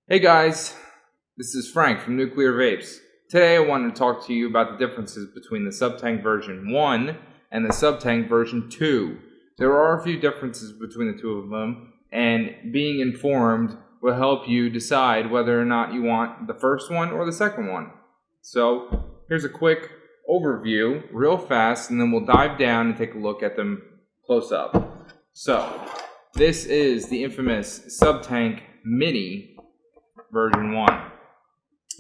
Hey guys, this is Frank from Nuclear Vapes. Today I wanted to talk to you about the differences between the Subtank version 1 and the Subtank version 2. There are a few differences between the two of them, and being informed will help you decide whether or not you want the first one or the second one. So here's a quick overview, real fast, and then we'll dive down and take a look at them close up. So this is the infamous Subtank Mini version 1.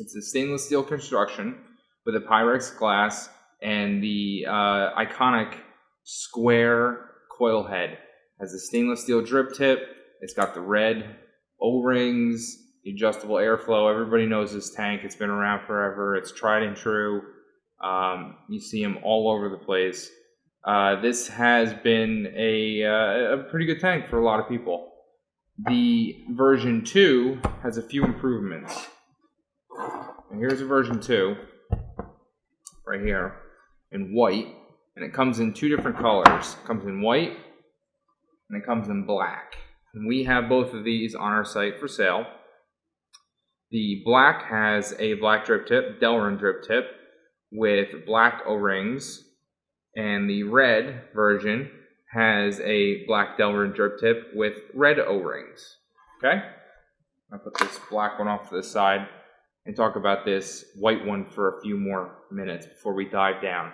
It's a stainless steel construction with a Pyrex glass and the iconic square coil head. Has a stainless steel drip tip. It's got the red O-rings, the adjustable airflow. Everybody knows this tank. It's been around forever. It's tried and true. You see them all over the place. This has been a pretty good tank for a lot of people. The version 2 has a few improvements. And here's a version 2, right here, in white. And it comes in two different colors. It comes in white, and it comes in black. And we have both of these on our site for sale. The black has a black drip tip, Delrin drip tip, with black O-rings. And the red version has a black Delrin drip tip with red O-rings. Okay? I'll put this black one off to the side and talk about this white one for a few more minutes before we dive down.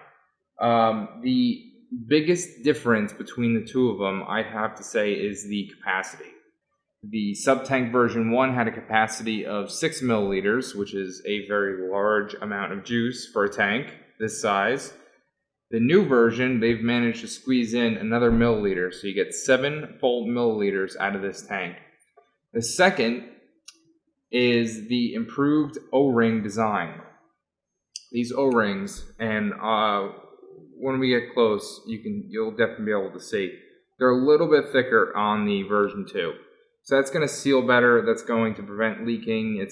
The biggest difference between the two of them, I'd have to say, is the capacity. The Subtank version 1 had a capacity of 6 milliliters, which is a very large amount of juice for a tank this size. The new version, they've managed to squeeze in another milliliter, so you get 7 full milliliters out of this tank. The second is the improved O-ring design. These O-rings, and when we get close, you'll definitely be able to see, they're a little bit thicker on the version 2. So that's going to seal better. That's going to prevent leaking.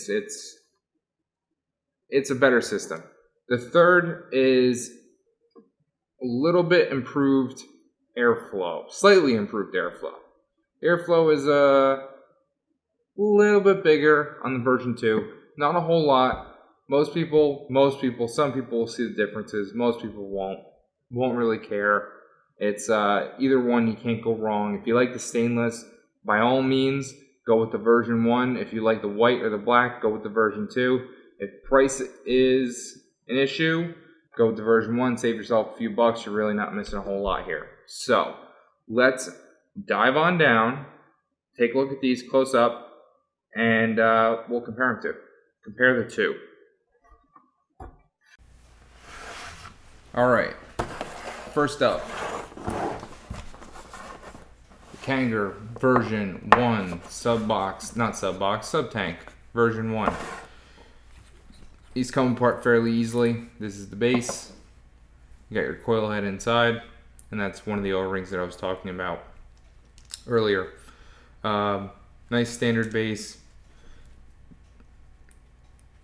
It's a better system. The third is a little bit improved airflow, slightly improved airflow. Airflow is a little bit bigger on the version 2, not a whole lot. Some people will see the differences. Most people won't really care. It's either one, you can't go wrong. If you like the stainless, by all means, go with the version 1. If you like the white or the black, go with the version 2. If price is an issue, go with the version 1, save yourself a few bucks. You're really not missing a whole lot here. So, let's dive on down, take a look at these close up, and we'll compare the two. Alright, first up, the Kanger version 1, Subtank version 1. These come apart fairly easily. This is the base. You got your coil head inside, and that's one of the O-rings that I was talking about earlier. Nice standard base.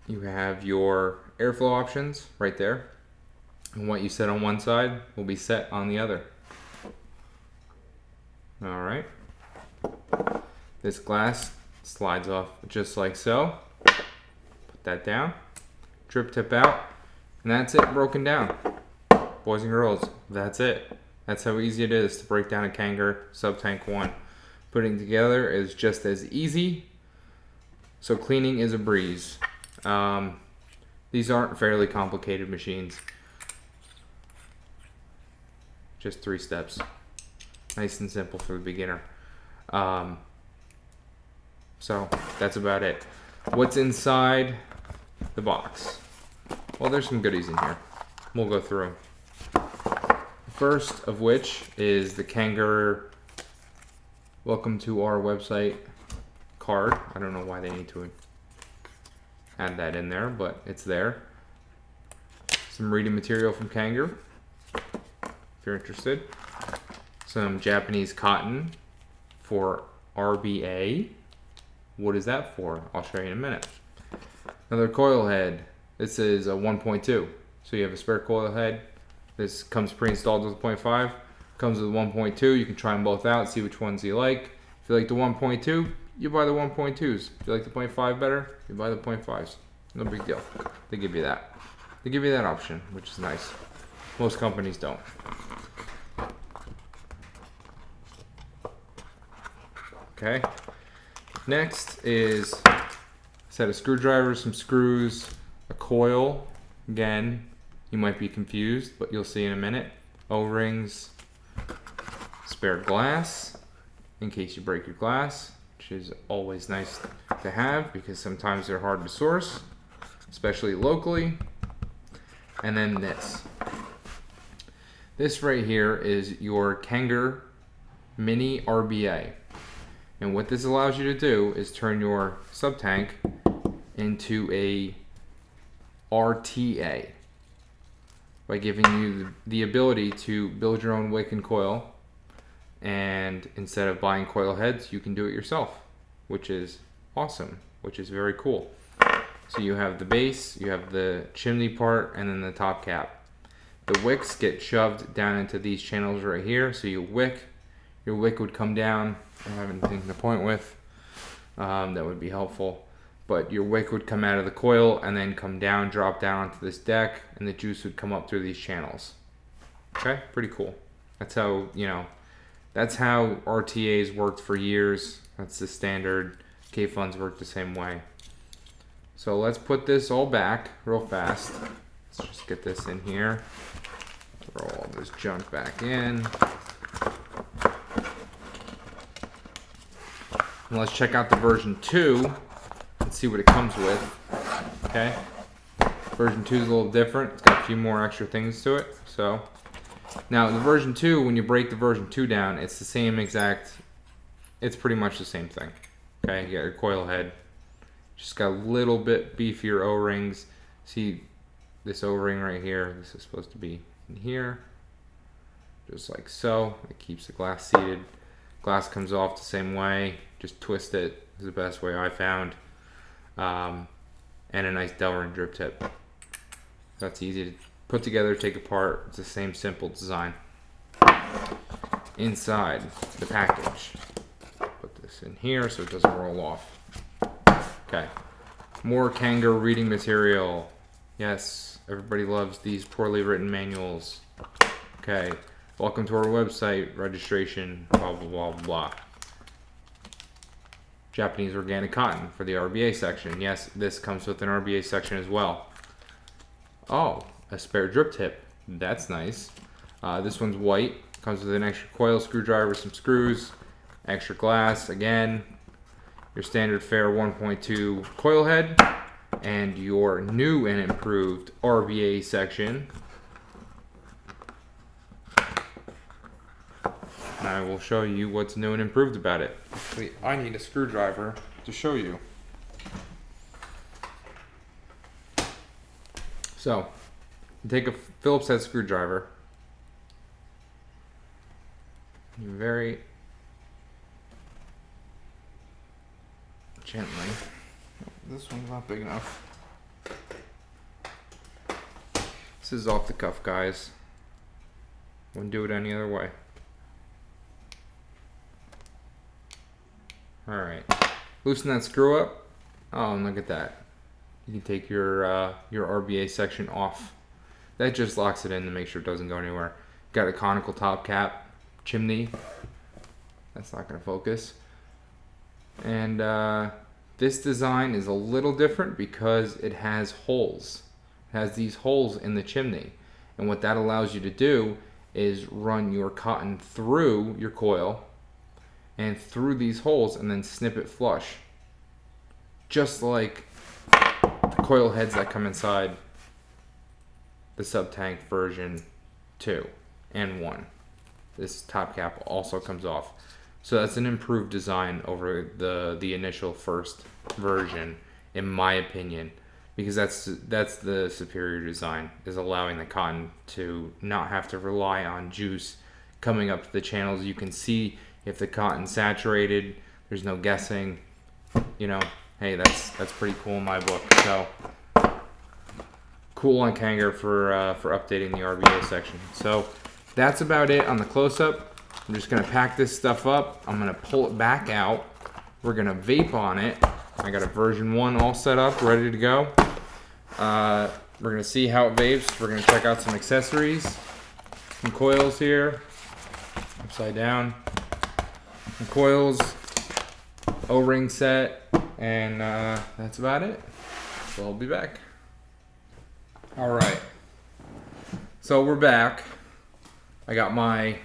You have your airflow options right there, and what you set on one side will be set on the other. Alright. This glass slides off just like so. Put that down. Drip tip out, and that's it, broken down. Boys and girls, that's it. That's how easy it is to break down a Kanger Subtank 1. Putting together is just as easy, so cleaning is a breeze. These aren't fairly complicated machines. Just 3 steps. Nice and simple for the beginner. So that's about it. What's inside the box? Well, there's some goodies in here. We'll go through them. First of which is the Kanger welcome to our website card. I don't know why they need to add that in there, but it's there. Some reading material from Kanger, if you're interested. Some Japanese cotton for RBA. What is that for? I'll show you in a minute. Another coil head. This is a 1.2. So you have a spare coil head. This comes pre-installed with a 0.5. Comes with 1.2. You can try them both out, see which ones you like. If you like the 1.2, you buy the 1.2s. If you like the 0.5 better, you buy the 0.5s. No big deal. They give you that. They give you that option, which is nice. Most companies don't. Okay. Next is a set of screwdrivers, some screws, a coil. Again, you might be confused, but you'll see in a minute. O-rings, spare glass in case you break your glass, which is always nice to have because sometimes they're hard to source, especially locally. And then this. This right here is your Kanger Mini RBA. And what this allows you to do is turn your Subtank into a RTA by giving you the ability to build your own wick and coil. And instead of buying coil heads, you can do it yourself, which is awesome, which is very cool. So you have the base, you have the chimney part, and then the top cap. The wicks get shoved down into these channels right here. So you wick, your wick would come down. I don't have anything to point with. That would be helpful. But your wick would come out of the coil and then come down, drop down onto this deck, and the juice would come up through these channels. Okay, pretty cool. That's how, that's how RTAs worked for years. That's the standard. K-Funds work the same way. So let's put this all back real fast. Let's just get this in here. Throw all this junk back in. And let's check out the version 2 and see what it comes with. Okay. Version 2 is a little different. It's got a few more extra things to it. So now the version 2, when you break the version 2 down, it's the same exact, it's pretty much the same thing. Okay, you got your coil head. Just got a little bit beefier O-rings. See this O-ring right here? This is supposed to be in here. Just like so. It keeps the glass seated. Glass comes off the same way. Just twist it is the best way I found. And a nice Delrin drip tip. That's easy to put together, take apart. It's the same simple design. Inside the package. Put this in here so it doesn't roll off. Okay, more Kanger reading material. Yes, everybody loves these poorly written manuals. Okay, welcome to our website, registration, blah, blah, blah, blah. Japanese organic cotton for the RBA section. Yes, this comes with an RBA section as well. Oh, a spare drip tip. That's nice. This one's white. Comes with an extra coil, screwdriver, some screws, extra glass, again. Your standard fare 1.2 coil head, and your new and improved RBA section. And I will show you what's new and improved about it. Actually, I need a screwdriver to show you. So, you take a Phillips head screwdriver. You very gently. This one's not big enough. This is off the cuff, guys. Wouldn't do it any other way. Alright. Loosen that screw up. Oh, and look at that. You can take your RBA section off. That just locks it in to make sure it doesn't go anywhere. Got a conical top cap, chimney. That's not going to focus. And this design is a little different because it has holes. It has these holes in the chimney. And what that allows you to do is run your cotton through your coil and through these holes and then snip it flush. Just like the coil heads that come inside the Subtank version 2 and 1. This top cap also comes off. So that's an improved design over the initial first version, in my opinion, because that's the superior design, is allowing the cotton to not have to rely on juice coming up to the channels. You can see if the cotton's saturated. There's no guessing. Hey, that's pretty cool in my book. So cool on Kanger for updating the RBA section. So that's about it on the close-up. I'm just going to pack this stuff up. I'm going to pull it back out we're gonna vape on it. I got a version 1 all set up, ready to go. We're gonna see how it vapes. We're gonna check out some accessories, some coils here, upside down, some coils, O-ring set, and that's about it. So I'll be back. All right. So we're back. I got my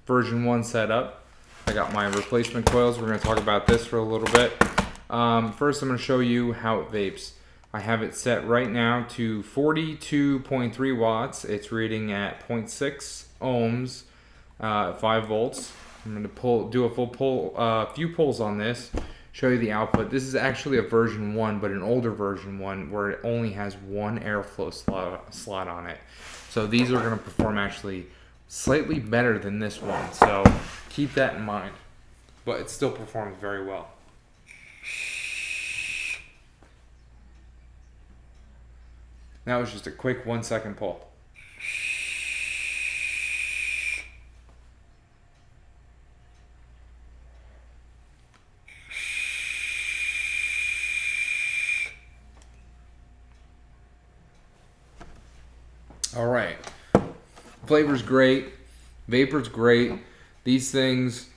version 1 set up. I got my replacement coils. We're going to talk about this for a little bit. First, I'm going to show you how it vapes. I have it set right now to 42.3 watts. It's reading at 0.6 ohms, 5 volts. I'm going to do a full pull, few pulls on this, show you the output. This is actually a version 1, but an older version 1 where it only has one airflow slot on it. So these are going to perform actually slightly better than this one. So keep that in mind. But it still performs very well. That was just a quick 1-second pull. All right, flavor's great, vapor's great. These things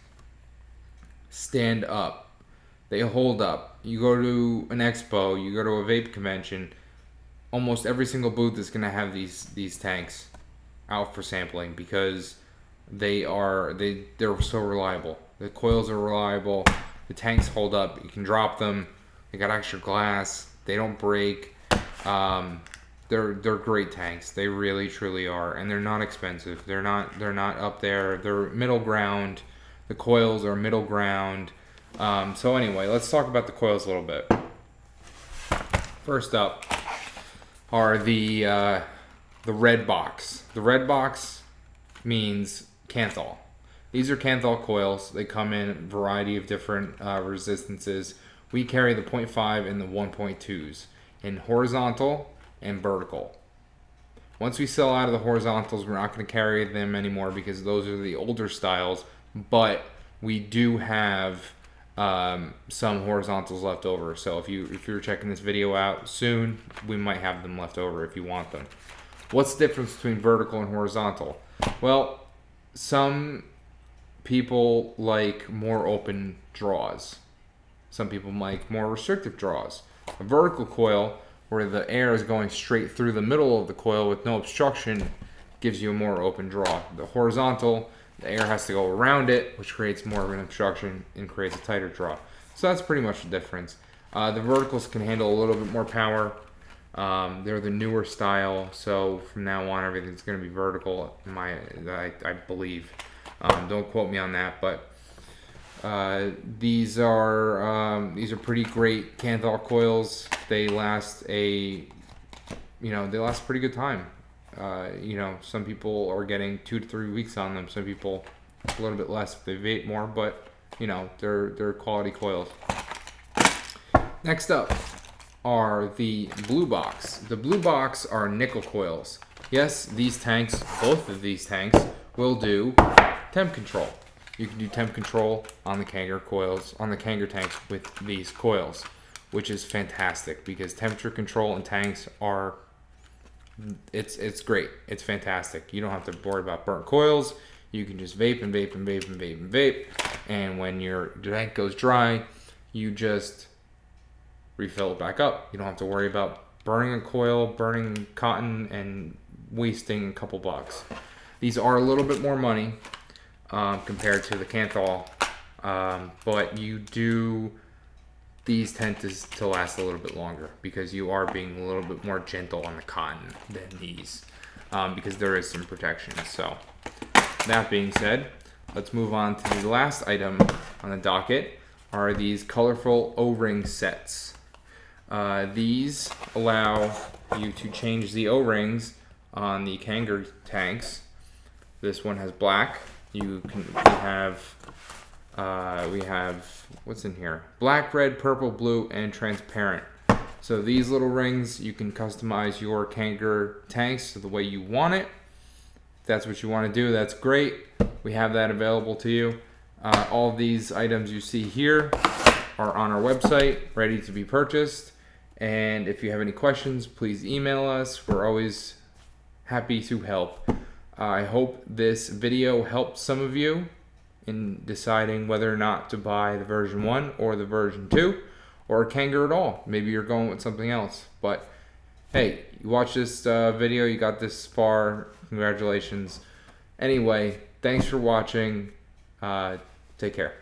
stand up, they hold up. You go to an expo, you go to a vape convention, almost every single booth is gonna have these tanks out for sampling because they're so reliable. The coils are reliable, the tanks hold up, you can drop them, they got extra glass, they don't break. They're great tanks. They really truly are, and they're not expensive. They're not up there. They're middle ground. The coils are middle ground. So anyway, let's talk about the coils a little bit. First up are the red box. The red box means Kanthal. These are Kanthal coils. They come in a variety of different resistances. We carry the 0.5 and the 1.2s in horizontal and vertical. Once we sell out of the horizontals, we're not going to carry them anymore because those are the older styles, but we do have some horizontals left over. So if you're checking this video out soon, we might have them left over if you want them. What's the difference between vertical and horizontal? Well, some people like more open draws. Some people like more restrictive draws. A vertical coil, where the air is going straight through the middle of the coil with no obstruction, gives you a more open draw. The horizontal, the air has to go around it, which creates more of an obstruction and creates a tighter draw. So that's pretty much the difference. The verticals can handle a little bit more power. They're the newer style, so from now on everything's going to be vertical, I believe. Don't quote me on that, but these are pretty great Kanthal coils. They last a pretty good time. Some people are getting 2 to 3 weeks on them. Some people a little bit less if they vape more, but they're quality coils. Next up are the blue box. The blue box are nickel coils. Yes, these tanks, both of these tanks, will do temp control. You can do temp control on the Kanger coils, on the Kanger tanks with these coils, which is fantastic because temperature control in tanks are, it's great. It's fantastic. You don't have to worry about burnt coils. You can just vape and vape and vape and vape and vape. And when your tank goes dry, you just refill it back up. You don't have to worry about burning a coil, burning cotton, and wasting a couple bucks. These are a little bit more money compared to the Kanthal, but these tend to last a little bit longer because you are being a little bit more gentle on the cotton than these, because there is some protection. So that being said, let's move on to the last item on the docket, are these colorful O-ring sets. These allow you to change the O-rings on the Kanger tanks. This one has black. We have what's in here? Black, red, purple, blue, and transparent. So these little rings, you can customize your Kanger tanks the way you want it. If that's what you want to do, that's great. We have that available to you. All of these items you see here are on our website, ready to be purchased. And if you have any questions, please email us. We're always happy to help. I hope this video helped some of you in deciding whether or not to buy the version 1 or the version 2 or a Kanger at all. Maybe you're going with something else. But hey, you watched this video, you got this far, congratulations. Anyway, thanks for watching. Take care.